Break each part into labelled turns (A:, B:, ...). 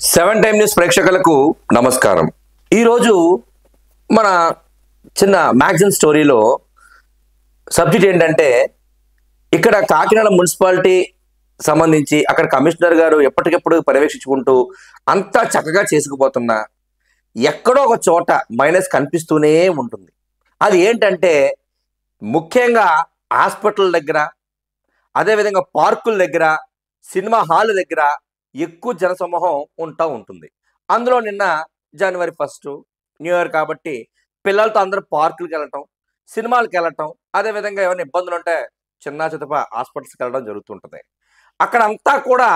A: Seven time news ప్రేక్షకులకు నమస్కారం. ఈరోజు మన చిన్న మ్యాగజైన్ స్టోరీలో సబ్జెక్ట్ ఏంటంటే, ఇక్కడ కాకినాడ మున్సిపాలిటీ సంబంధించి అక్కడ కమిషనర్ గారు ఎప్పటికెప్పుడు పర్యవేక్షించుకుంటూ అంతా చక్కగా చేసుకుపోతున్నా ఎక్కడో ఒక చోట మైనస్ కనిపిస్తూనే ఉంటుంది. అది ఏంటంటే, ముఖ్యంగా హాస్పిటల్ దగ్గర, అదేవిధంగా పార్కుల దగ్గర, సినిమా హాల్ దగ్గర ఎక్కువ జనసమూహం ఉంటుంది. అందులో నిన్న జనవరి 1 న్యూ ఇయర్ కాబట్టి పిల్లలతో అందరూ పార్కులకు వెళ్ళటం, సినిమాలకు వెళ్ళటం, అదేవిధంగా ఏమైనా ఇబ్బందులు ఉంటే చిన్న చితప హాస్పిటల్స్కి వెళ్ళడం జరుగుతుంటుంది. అక్కడ అంతా కూడా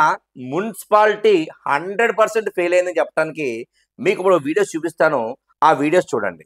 A: మున్సిపాలిటీ 100% ఫెయిల్ అయిందని చెప్పడానికి మీకు ఇప్పుడు వీడియోస్ చూపిస్తాను. ఆ వీడియోస్ చూడండి.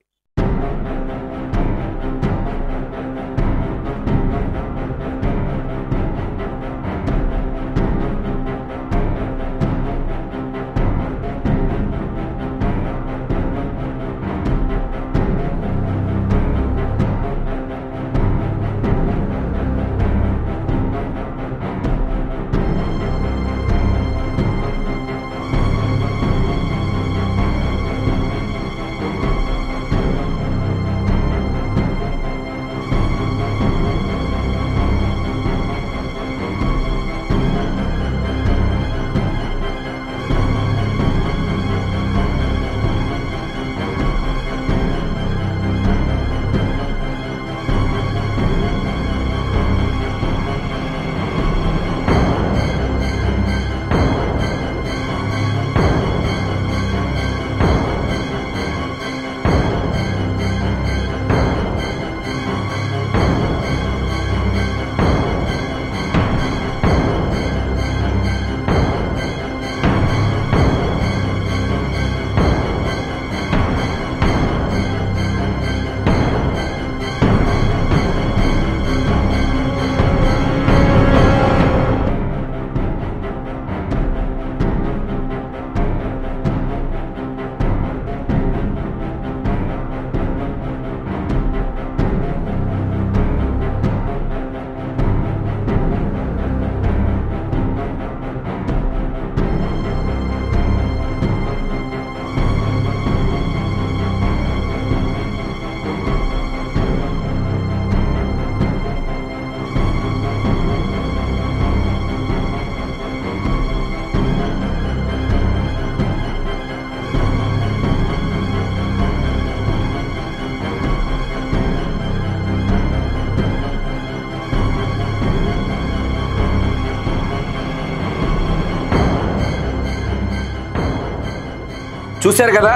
A: చూశారు కదా,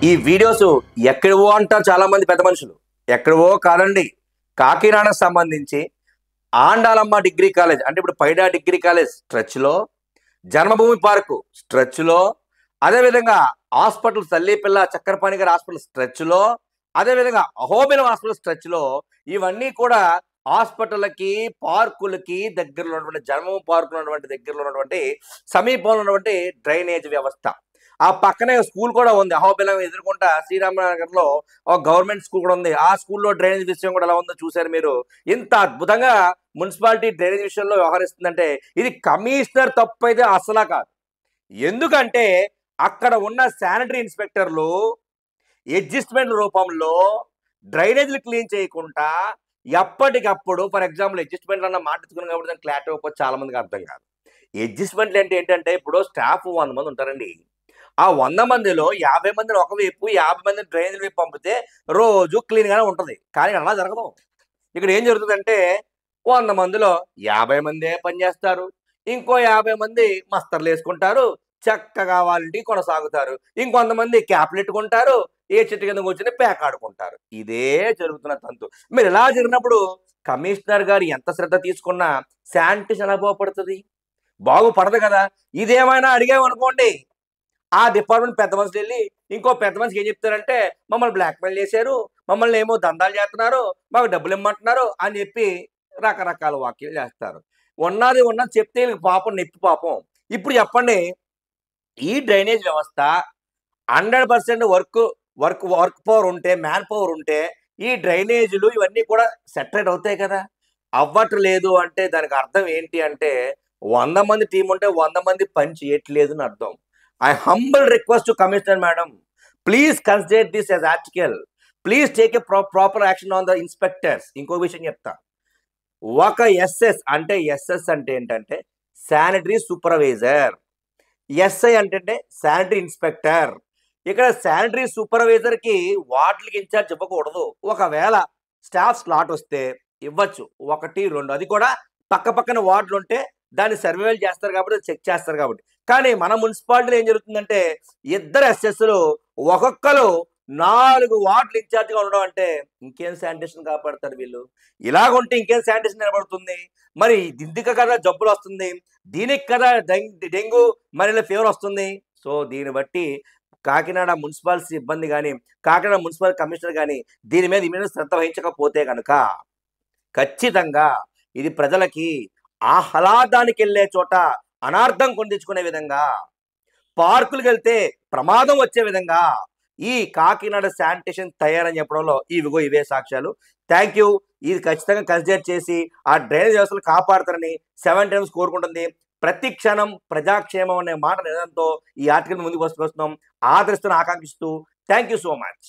A: ఈ వీడియోస్ ఎక్కడవో అంటారు చాలా మంది పెద్ద మనుషులు. ఎక్కడవో కాదండి, కాకినాడకు సంబంధించి ఆండాలమ్మ డిగ్రీ కాలేజ్, అంటే ఇప్పుడు పైడా డిగ్రీ కాలేజ్ స్ట్రెచ్లో, జన్మభూమి పార్కు స్ట్రెచ్లో, అదేవిధంగా హాస్పిటల్ తల్లిపిల్ల చక్కరపాణి గారి హాస్పిటల్ స్ట్రెచ్లో, అదేవిధంగా అహోబిలం హాస్పిటల్ స్ట్రెచ్లో, ఇవన్నీ కూడా హాస్పిటల్కి పార్కులకి దగ్గరలో ఉన్నటువంటి, జన్మభూమి పార్కులో ఉన్నటువంటి దగ్గరలో ఉన్నటువంటి సమీపంలో ఉన్నటువంటి డ్రైనేజ్ వ్యవస్థ. ఆ పక్కనే స్కూల్ కూడా ఉంది. అహోబిలం ఎదుర్కొంటా శ్రీరామనగర్లో ఒక గవర్నమెంట్ స్కూల్ కూడా ఉంది. ఆ స్కూల్లో డ్రైనేజ్ విషయం కూడా ఎలా ఉందో చూశారు మీరు. ఇంత అద్భుతంగా మున్సిపాలిటీ డ్రైనేజ్ విషయంలో వ్యవహరిస్తుందంటే ఇది కమిషనర్ తప్పు అయితే అసలా కాదు. ఎందుకంటే అక్కడ ఉన్న శానిటరీ ఇన్స్పెక్టర్లు అడ్జస్ట్మెంట్ రూపంలో డ్రైనేజీలు క్లీన్ చేయకుండా ఎప్పటికప్పుడు, ఫర్ ఎగ్జాంపుల్ అడ్జస్ట్మెంట్ అన్న మాట ఎత్తుకున్నాం కాబట్టి దాన్ని క్లారిటీ ఇవ్వకపోతే చాలా మందికి అర్థం కాదు. అడ్జస్ట్మెంట్లు అంటే ఏంటంటే, ఇప్పుడు స్టాఫ్ 100 మంది ఉంటారండి. ఆ 100 మందిలో 50 మందిని ఒకవైపు, 50 మందిని డ్రైనేజ్ వైపు పంపితే రోజు క్లీన్గానే ఉంటుంది. కానీ అలా జరగదు. ఇక్కడ ఏం జరుగుతుందంటే 100 మందిలో 50 మందే పనిచేస్తారు, ఇంకో 50 మంది మస్తర్లు వేసుకుంటారు, చక్కగా వాళ్ళకి కొనసాగుతారు, ఇంకొంతమంది క్యాప్లు పెట్టుకుంటారు, ఏ చెట్టు కింద కూర్చొని పేకాడుకుంటారు. ఇదే జరుగుతున్న తంతు. మీరు ఇలా జరిగినప్పుడు కమిషనర్ గారు ఎంత శ్రద్ధ తీసుకున్నా శానిటేషన్ ఎలా బాగుపడుతుంది? బాగుపడదు కదా. ఇదేమైనా అడిగామనుకోండి, ఆ డిపార్ట్మెంట్ పెద్ద మనుషులు వెళ్ళి ఇంకో పెద్ద మనిషికి ఏం చెప్తారంటే, మమ్మల్ని బ్లాక్మెయిల్ చేశారు, మమ్మల్ని ఏమో దందాలు చేస్తున్నారు, మాకు డబ్బులు ఇమ్మంటున్నారు అని చెప్పి రకరకాల వ్యాఖ్యలు చేస్తారు. ఉన్నది చెప్తే పాపం నొప్పి పాపం. ఇప్పుడు చెప్పండి, ఈ డ్రైనేజ్ వ్యవస్థ 100% వర్క్ పవర్ ఉంటే, మ్యాన్ పవర్ ఉంటే ఈ డ్రైనేజీలు ఇవన్నీ కూడా సెటరేట్ అవుతాయి కదా. అవ్వట్లేదు అంటే దానికి అర్థం ఏంటి అంటే 100 మంది టీం ఉంటే 100 మంది పని చేయట్లేదు అని అర్థం. I humble request to commissioner madam, please consider this as article, please take a proper action on the inspectors. ఇంకో విషయం చెప్తా, ఒక ఎస్ఎస్ అంటే ఏంటంటే శానిటరీ సూపర్వైజర్, ఎస్ఐ అంటే శానిటరీ ఇన్స్పెక్టర్. ఇక్కడ శానిటరీ సూపర్వైజర్ కి వార్డులకి ఇన్ఛార్జ్ ఇవ్వకూడదు. ఒకవేళ స్టాఫ్ స్లాట్ వస్తే ఇవ్వచ్చు, 1, 2, అది కూడా పక్క పక్కన వార్డులు ఉంటే దాన్ని సర్వేలు చేస్తారు కాబట్టి చెక్ చేస్తారు కాబట్టి. కానీ మన మున్సిపాలిటీలో ఏం జరుగుతుందంటే ఇద్దరు ఎస్ఎస్లు ఒక్కొక్కరు 4 వార్డులు ఇన్ఛార్జ్గా ఉండడం అంటే ఇంకేం శానిటేషన్ కాపాడతారు వీళ్ళు? ఇలాగుంటే ఇంకేం శానిటేషన్ నిలబడుతుంది? మరి దిద్దిక కదా జబ్బులు వస్తుంది, దీనికి కదా డెంగ్యూ మరి ఫీవర్ వస్తుంది. సో దీన్ని బట్టి కాకినాడ మున్సిపల్ సిబ్బంది కానీ కాకినాడ మున్సిపల్ కమిషనర్ కానీ దీని మీద ఇమీడియట్ శ్రద్ధ వహించకపోతే కనుక ఖచ్చితంగా ఇది ప్రజలకి ఆహ్లాదానికి వెళ్ళే చోట అనార్థం కొని తెచ్చుకునే విధంగా, పార్కులకు వెళ్తే ప్రమాదం వచ్చే విధంగా ఈ కాకినాడ శానిటేషన్ తయారని చెప్పడంలో ఇవే సాక్ష్యాలు. Thank you. ఇది ఖచ్చితంగా కన్సిడర్ చేసి ఆ డ్రైనేజ్ వ్యవస్థలు కాపాడతారని 7 టైమ్స్ కోరుకుంటుంది. ప్రతి క్షణం ప్రజాక్షేమం అనే మాట నిజంతో ఈ ఆర్టికల్ ముందుకు వస్తున్నాం, ఆదరిస్తున్న ఆకాంక్షిస్తూ థ్యాంక్ యూ సో మచ్.